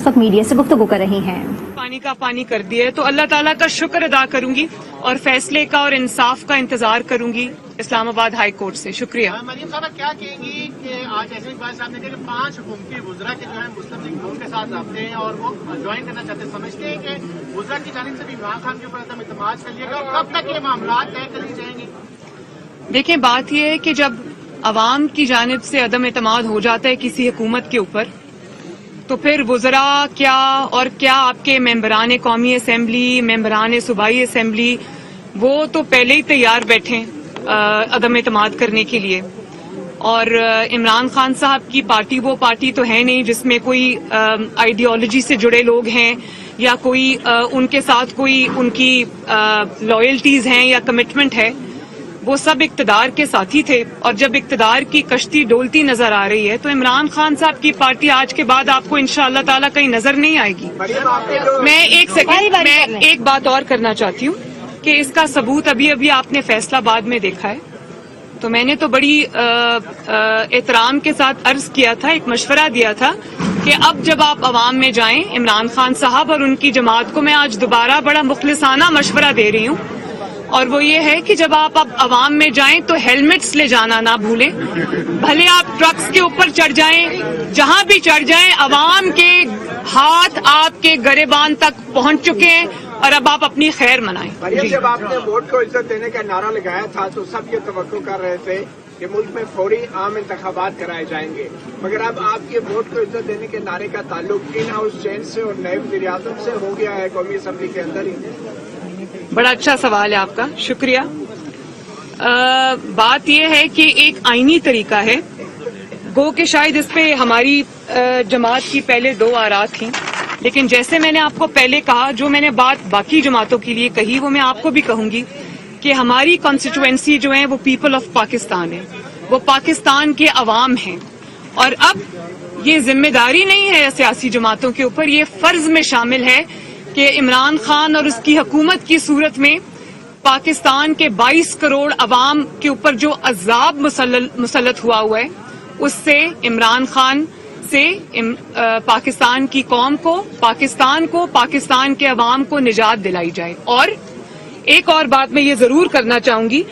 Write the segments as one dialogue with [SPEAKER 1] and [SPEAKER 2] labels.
[SPEAKER 1] सब मीडिया से गुफ्तगू कर रही हैं।
[SPEAKER 2] पानी का पानी कर दिया है तो अल्लाह ताला का शुक्र अदा करूंगी और फैसले का और इंसाफ का इंतजार करूंगी इस्लामाबाद हाई कोर्ट से। शुक्रिया।
[SPEAKER 3] मरीम साहब क्या कहेंगी कि आज एसपी इकबाल साहब ने कहा कि 5 हुकूमती वुज़रा के जो है मुस्लिम लीग नून के साथ रखते हैं और वो ज्वाइन करना चाहते हैं, समझते हैं कि वुज़रा की जानिब से भी इमरान खान के ऊपर अदम इत्मीनान कर लिएगा और कब तक ये मामला तय कर ली जाएंगे?
[SPEAKER 2] देखिए, बात यह है कि जब अवाम की जानिब से अदम इत्मीनान हो जाता है किसी हुकूमत के ऊपर तो फिर वुज़रा क्या और क्या आपके मेंबरान कौमी असम्बली, मेंबरान सूबाई असम्बली वो तो पहले ही तैयार बैठे अदम इत्मीनान करने के लिए। और इमरान खान साहब की पार्टी वो पार्टी तो है नहीं जिसमें कोई आइडियोलॉजी से जुड़े लोग हैं या कोई उनके साथ कोई उनकी लॉयल्टीज हैं या कमिटमेंट है। वो सब इक्तदार के साथी थे और जब इक्तदार की कश्ती डोलती नजर आ रही है तो इमरान खान साहब की पार्टी आज के बाद आपको इंशाअल्लाह ताला कहीं नजर नहीं आएगी। मैं एक बात और करना चाहती हूँ कि इसका सबूत अभी अभी आपने फैसलाबाद में देखा है। तो मैंने तो बड़ी एहतराम के साथ अर्ज किया था, एक मशवरा दिया था कि अब जब आप अवाम में जाएं, इमरान खान साहब और उनकी जमात को मैं आज दोबारा बड़ा मुखलिसाना मशवरा दे रही हूँ और वो ये है कि जब आप अब अवाम में जाएं तो हेलमेट्स ले जाना ना भूलें। भले आप ट्रक्स के ऊपर चढ़ जाएं, जहां भी चढ़ जाएं, अवाम के हाथ आपके गरेबान तक पहुंच चुके हैं और अब आप अपनी खैर मनाएं।
[SPEAKER 4] जब आपने वोट को इज्जत देने का नारा लगाया था तो सब ये तवक्को कर रहे थे कि मुल्क में फौरी आम इंतखाबात कराए जाएंगे, मगर अब आपके वोट को इज्जत देने के नारे का ताल्लुक इन हाउस चेंज से और नायब वज़ीर-ए-आज़म से हो गया है कौमी असम्बली के अंदर ही।
[SPEAKER 2] बड़ा अच्छा सवाल है आपका, शुक्रिया। बात यह है कि एक आईनी तरीका है, गो कि शायद इस पे हमारी जमात की पहले 2 आरा थी, लेकिन जैसे मैंने आपको पहले कहा, जो मैंने बात बाकी जमातों के लिए कही वो मैं आपको भी कहूंगी कि हमारी कॉन्स्टिट्यूएंसी जो है वो पीपल ऑफ पाकिस्तान है, वो पाकिस्तान के अवाम हैं। और अब ये जिम्मेदारी नहीं है सियासी जमातों के ऊपर, ये फर्ज में शामिल है कि इमरान खान और उसकी हुकूमत की सूरत में पाकिस्तान के 22 करोड़ अवाम के ऊपर जो अजाब मुसल्लत हुआ है उससे इमरान खान से पाकिस्तान की कौम को, पाकिस्तान के अवाम को निजात दिलाई जाए। और एक और बात मैं ये जरूर करना चाहूंगी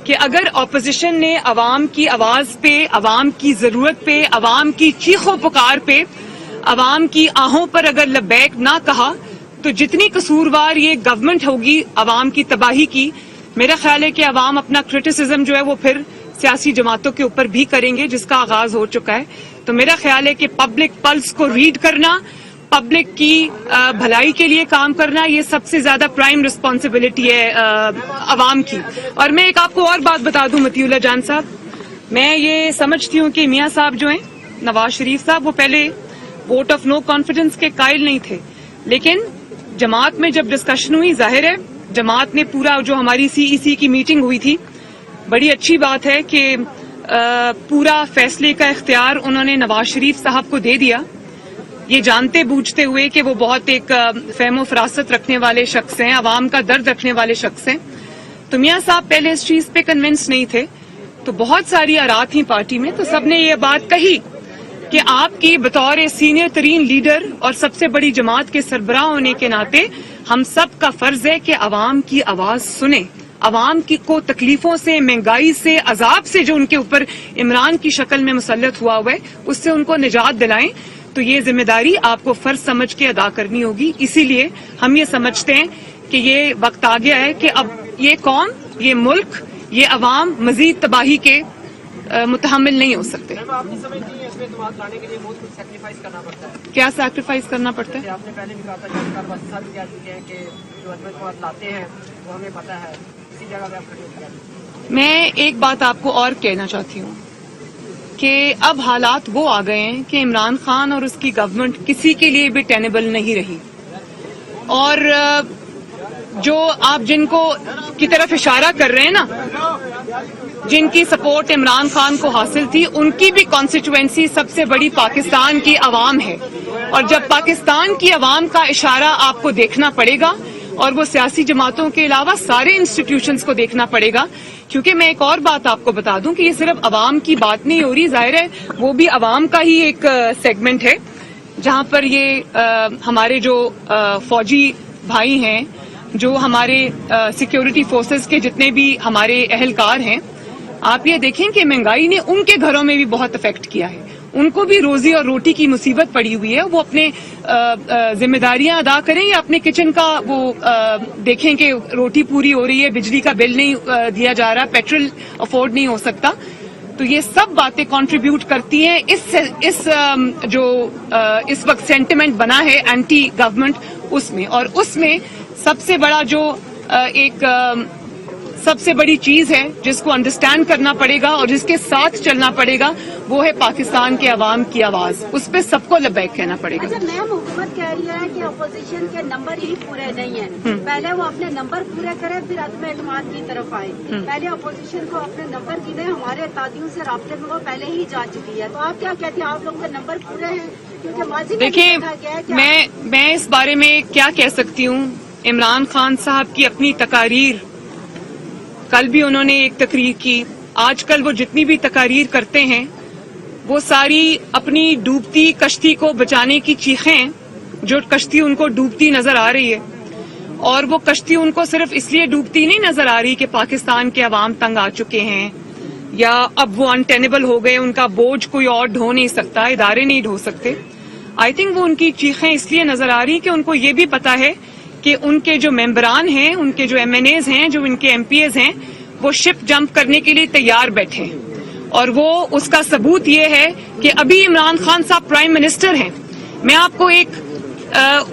[SPEAKER 2] कि अगर ऑपोजिशन ने अवाम की आवाज पे, अवाम की जरूरत पे, अवाम की चीखों पुकार पे, अवाम की आहों पर अगर लबैक ना कहा तो जितनी कसूरवार ये गवर्नमेंट होगी अवाम की तबाही की, मेरा ख्याल है कि अवाम अपना क्रिटिसिज्म जो है वो फिर सियासी जमातों के ऊपर भी करेंगे, जिसका आगाज हो चुका है। तो मेरा ख्याल है कि पब्लिक पल्स को रीड करना, पब्लिक की भलाई के लिए काम करना, ये सबसे ज्यादा प्राइम रिस्पॉन्सिबिलिटी है अवाम की। और मैं एक आपको और बात बता दूं मतीउल्लाह जान साहब, मैं ये समझती हूँ कि मियाँ साहब जो हैं, नवाज शरीफ साहब, वो पहले वोट ऑफ नो कॉन्फिडेंस के कायल नहीं थे, लेकिन जमात में जब डिस्कशन हुई, जाहिर है जमात ने पूरा, जो हमारी सीईसी की मीटिंग हुई थी, बड़ी अच्छी बात है कि पूरा फैसले का इख्तियार उन्होंने नवाज शरीफ साहब को दे दिया, ये जानते बूझते हुए कि वो बहुत एक फहमो फरासत रखने वाले शख्स हैं, अवाम का दर्द रखने वाले शख्स हैं। तो मियाँ साहब पहले इस चीज पे कन्विंस नहीं थे, तो बहुत सारी आरा थी पार्टी में, तो सबने ये बात कही कि आपकी बतौर सीनियर तरीन लीडर और सबसे बड़ी जमात के सरबराह होने के नाते हम सब का फर्ज है कि अवाम की आवाज सुने, अवाम की को तकलीफों से, महंगाई से, अजाब से जो उनके ऊपर इमरान की शक्ल में मुसल्लत हुआ है उससे उनको निजात दिलाएं। तो ये जिम्मेदारी आपको फर्ज समझ के अदा करनी होगी। इसीलिए हम ये समझते हैं कि ये वक्त आ गया है कि अब ये कौम, ये मुल्क, ये अवाम मजीद तबाही के मुतहम्मिल नहीं हो सकते।
[SPEAKER 3] लाने के लिए बहुत कुछ सैक्रिफाइस करना पड़ता है।
[SPEAKER 2] क्या सैक्रिफाइस करना पड़ता है?
[SPEAKER 3] आपने पहले भी कहा था कि जो अदम लाते हैं वो हमें पता है, इसी जगह पे आप खड़े होकर।
[SPEAKER 2] मैं एक बात आपको और कहना चाहती हूँ कि अब हालात वो आ गए हैं कि इमरान खान और उसकी गवर्नमेंट किसी के लिए भी टेनेबल नहीं रही, और जो आप जिनको की तरफ इशारा कर रहे हैं ना, जिनकी सपोर्ट इमरान खान को हासिल थी, उनकी भी कॉन्स्टिट्यूएंसी सबसे बड़ी पाकिस्तान की आवाम है। और जब पाकिस्तान की आवाम का इशारा आपको देखना पड़ेगा और वो सियासी जमातों के अलावा सारे इंस्टीट्यूशंस को देखना पड़ेगा, क्योंकि मैं एक और बात आपको बता दूं कि ये सिर्फ अवाम की बात नहीं हो रही, जाहिर है वो भी अवाम का ही एक सेगमेंट है। जहां पर ये हमारे जो फौजी भाई हैं, जो हमारे सिक्योरिटी फोर्सेस के जितने भी हमारे अहलकार हैं, आप ये देखें कि महंगाई ने उनके घरों में भी बहुत इफेक्ट किया है। उनको भी रोजी और रोटी की मुसीबत पड़ी हुई है। वो अपने जिम्मेदारियां अदा करें या अपने किचन का वो देखें कि रोटी पूरी हो रही है, बिजली का बिल नहीं दिया जा रहा, पेट्रोल अफोर्ड नहीं हो सकता। तो ये सब बातें कंट्रीब्यूट करती हैं इस वक्त सेंटिमेंट बना है एंटी गवर्नमेंट उसमें। और उसमें सबसे बड़ा जो सबसे बड़ी चीज है जिसको अंडरस्टैंड करना पड़ेगा और जिसके साथ चलना पड़ेगा, वो है पाकिस्तान के अवाम की आवाज। उस पर सबको लबैक कहना पड़ेगा।
[SPEAKER 5] अच्छा, मैम हुकूमत कह रही है कि अपोजिशन के नंबर ही पूरे नहीं हैं। पहले वो अपने नंबर पूरे करे, फिर अदम एतमाद की तरफ आए। पहले अपोजिशन को अपने नंबर गिने। हमारे तादियों से राब्ते में वो पहले ही जा चुकी है। तो आप क्या कहते हैं, आप लोग के नंबर पूरे हैं? क्योंकि माजी में
[SPEAKER 2] देखिए,
[SPEAKER 5] देखा गया है कि
[SPEAKER 2] मैं इस बारे में क्या कह सकती हूँ। इमरान खान साहब की अपनी तकारीर, कल भी उन्होंने एक तकरीर की, आजकल वो जितनी भी तकारीर करते हैं वो सारी अपनी डूबती कश्ती को बचाने की चीखें, जो कश्ती उनको डूबती नजर आ रही है। और वो कश्ती उनको सिर्फ इसलिए डूबती नहीं नजर आ रही कि पाकिस्तान के अवाम तंग आ चुके हैं या अब वो अनटेनेबल हो गए, उनका बोझ कोई और ढो नहीं सकता, इदारे नहीं ढो सकते। आई थिंक वो उनकी चीखें इसलिए नजर आ रही कि उनको ये भी पता है कि उनके जो मेंबरान हैं, उनके जो MNAs हैं, जो इनके MPAs हैं, वो शिप जंप करने के लिए तैयार बैठे हैं। और वो उसका सबूत ये है कि अभी इमरान खान साहब प्राइम मिनिस्टर हैं। मैं आपको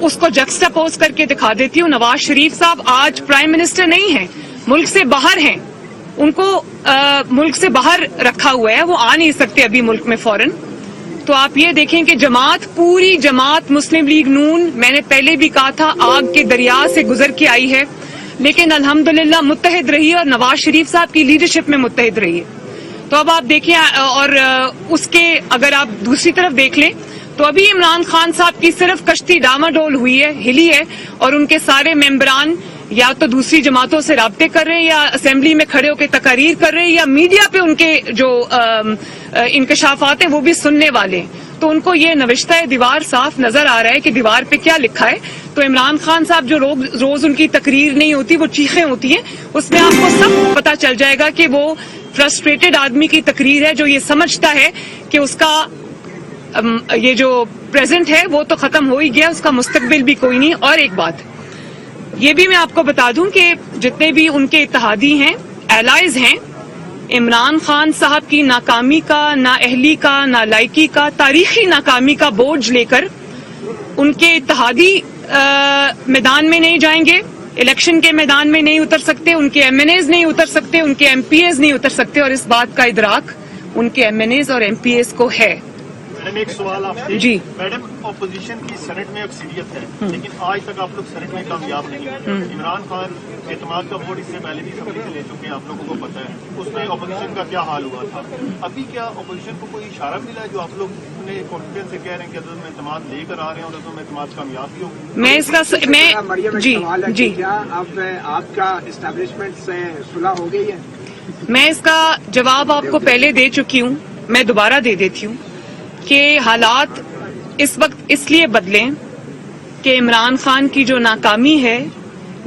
[SPEAKER 2] उसको जक्सटापोज करके दिखा देती हूँ। नवाज शरीफ साहब आज प्राइम मिनिस्टर नहीं है, मुल्क से बाहर हैं। उनको मुल्क से बाहर रखा हुआ है, वो आ नहीं सकते अभी मुल्क में फौरन। तो आप ये देखें कि जमात, पूरी जमात मुस्लिम लीग नून, मैंने पहले भी कहा था, आग के दरिया से गुजर के आई है, लेकिन अल्हम्दुलिल्लाह मुत्तहिद रही है और नवाज शरीफ साहब की लीडरशिप में मुत्तहिद रही है। तो अब आप देखिए, और उसके अगर आप दूसरी तरफ देख लें तो अभी इमरान खान साहब की सिर्फ कश्ती डामाडोल हुई है, हिली है, और उनके सारे मेंबरान या तो दूसरी जमातों से राब्ते कर रहे हैं, या असेंबली में खड़े होकर तकारीर कर रहे हैं, या मीडिया पे उनके जो इंकशाफात हैं वो भी सुनने वाले हैं। तो उनको ये नविश्ता दीवार साफ नजर आ रहा है कि दीवार पे क्या लिखा है। तो इमरान खान साहब जो रोज उनकी तकरीर नहीं होती, वो चीखें होती हैं, उसमें आपको सब पता चल जाएगा कि वो फ्रस्ट्रेटेड आदमी की तकरीर है, जो ये समझता है कि उसका ये जो प्रेजेंट है वो तो खत्म हो ही गया, उसका मुस्तकबिल भी कोई नहीं। और एक बात ये भी मैं आपको बता दूं कि जितने भी उनके इत्तेहादी हैं, एलाइज हैं, इमरान खान साहब की नाकामी का, नाअहली का, नालायकी का, तारीखी नाकामी का बोझ लेकर उनके इत्तेहादी मैदान में नहीं जाएंगे, इलेक्शन के मैदान में नहीं उतर सकते, उनके MNAs नहीं उतर सकते, उनके MPAs नहीं उतर सकते। और इस बात का इदराक उनके MNAs और MPAs को है।
[SPEAKER 6] मैडम, एक सवाल आपसे।
[SPEAKER 2] जी
[SPEAKER 6] मैडम, अपोजिशन की सेनेट में अक्सरियत है, लेकिन आज तक आप लोग सेनेट में कामयाब नहीं हुए। इमरान खान एतमाद का वोट इससे पहले भी असेंबली से ले चुके हैं, आप लोगों को पता है, उसमें अपोजिशन का क्या हाल हुआ था। अभी क्या अपोजिशन को कोई इशारा मिला है जो आप लोग कॉन्फिडेंस से कह रहे हैं कि अदम एतमाद लेकर आ रहे हैं और अदम एतमाद कामयाब भी होगी?
[SPEAKER 2] मैं इसका जी
[SPEAKER 4] क्या अब आपका इस्टेब्लिशमेंट से सुलह हो गई है?
[SPEAKER 2] मैं इसका जवाब आपको पहले दे चुकी हूँ, मैं दोबारा दे देती हूँ कि हालात इस वक्त इसलिए बदले कि इमरान खान की जो नाकामी है,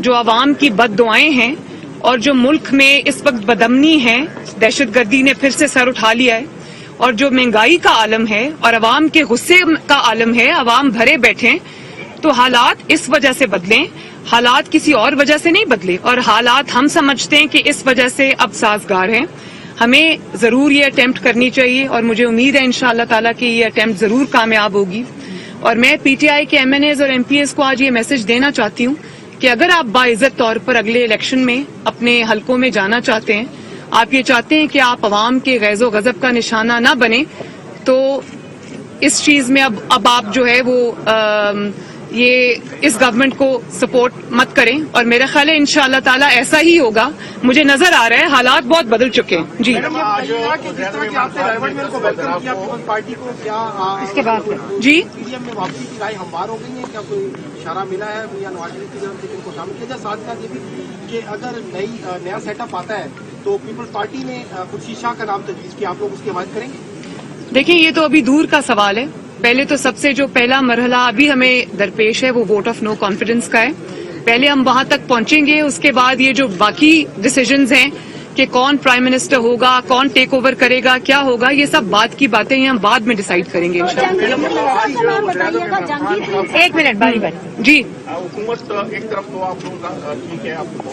[SPEAKER 2] जो आवाम की बददुआएं हैं, और जो मुल्क में इस वक्त बदअमनी है, दहशतगर्दी ने फिर से सर उठा लिया है, और जो महंगाई का आलम है और आवाम के गुस्से का आलम है, आवाम भरे बैठे हैं। तो हालात इस वजह से बदले, हालात किसी और वजह से नहीं बदले। और हालात हम समझते हैं कि इस वजह से अब साजगार हैं। हमें जरूर ये अटेम्प्ट करनी चाहिए और मुझे उम्मीद है इंशाअल्लाह ताला कि ये अटेम्प्ट जरूर कामयाब होगी। और मैं PTI के MNAs और MPAs को आज ये मैसेज देना चाहती हूँ कि अगर आप बाइज्जत तौर पर अगले इलेक्शन में अपने हलकों में जाना चाहते हैं, आप ये चाहते हैं कि आप अवाम के गैज़ो गज़ब का निशाना ना बने, तो इस चीज में अब आप जो है वो ये इस गवर्नमेंट को सपोर्ट मत करें। और मेरा ख्याल है इंशाअल्लाह ताला ऐसा ही होगा। मुझे नजर आ रहा है हालात बहुत बदल चुके हैं। जी
[SPEAKER 1] इसके बाद
[SPEAKER 2] जी
[SPEAKER 3] में वापसी की राय हमवार हो गई है, क्या कोई इशारा मिला है या नवाज शरीफ की तरफ से इनको शामिल किया जाए? साथ साथ ये भी कि अगर नया सेटअप आता है तो पीपल्स पार्टी ने खुर्शीद शाह का नाम तजवीज़ किया, आप लोग उसकी हिमायत करेंगे?
[SPEAKER 2] देखिए, ये तो अभी दूर का सवाल है। पहले तो सबसे जो पहला मरहला अभी हमें दरपेश है वो वोट ऑफ नो कॉन्फिडेंस का है। पहले हम वहां तक पहुंचेंगे, उसके बाद ये जो बाकी डिसीजंस हैं कि कौन प्राइम मिनिस्टर होगा, कौन टेक ओवर करेगा, क्या होगा, ये सब बात की बातें हैं, हम बाद में डिसाइड करेंगे इंशाल्लाह। एक मिनट, बारी बारी जी।
[SPEAKER 6] हुकूमत एक तरफ तो आप लोगों का ठीक है, आपको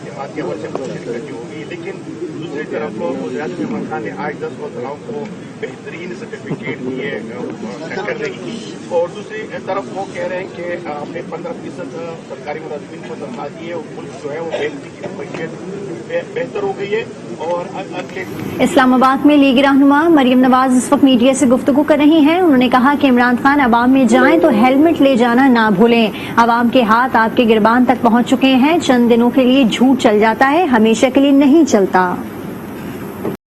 [SPEAKER 6] जमात के वर्षन कोशिश करनी होगी, लेकिन दूसरी तरफ वज़ीर इमरान खान ने आज 10 वज़राओं को बेहतरीन सर्टिफिकेट दिए करने की, और दूसरी तरफ वो कह रहे हैं कि हमने 15% सरकारी मुलाजिमीन को तनख्वाह दी है और मुल्क जो है वो बेहतर हो गई है। और
[SPEAKER 1] इस्लामाबाद में लीगी रहनुमा मरियम नवाज इस वक्त मीडिया से गुफ्तगू कर रही हैं। उन्होंने कहा कि इमरान खान अवाम में जाएं तो हेलमेट ले जाना ना भूलें। अवाम के हाथ आपके गिरबान तक पहुंच चुके हैं। चंद दिनों के लिए झूठ चल जाता है, हमेशा के लिए नहीं चलता।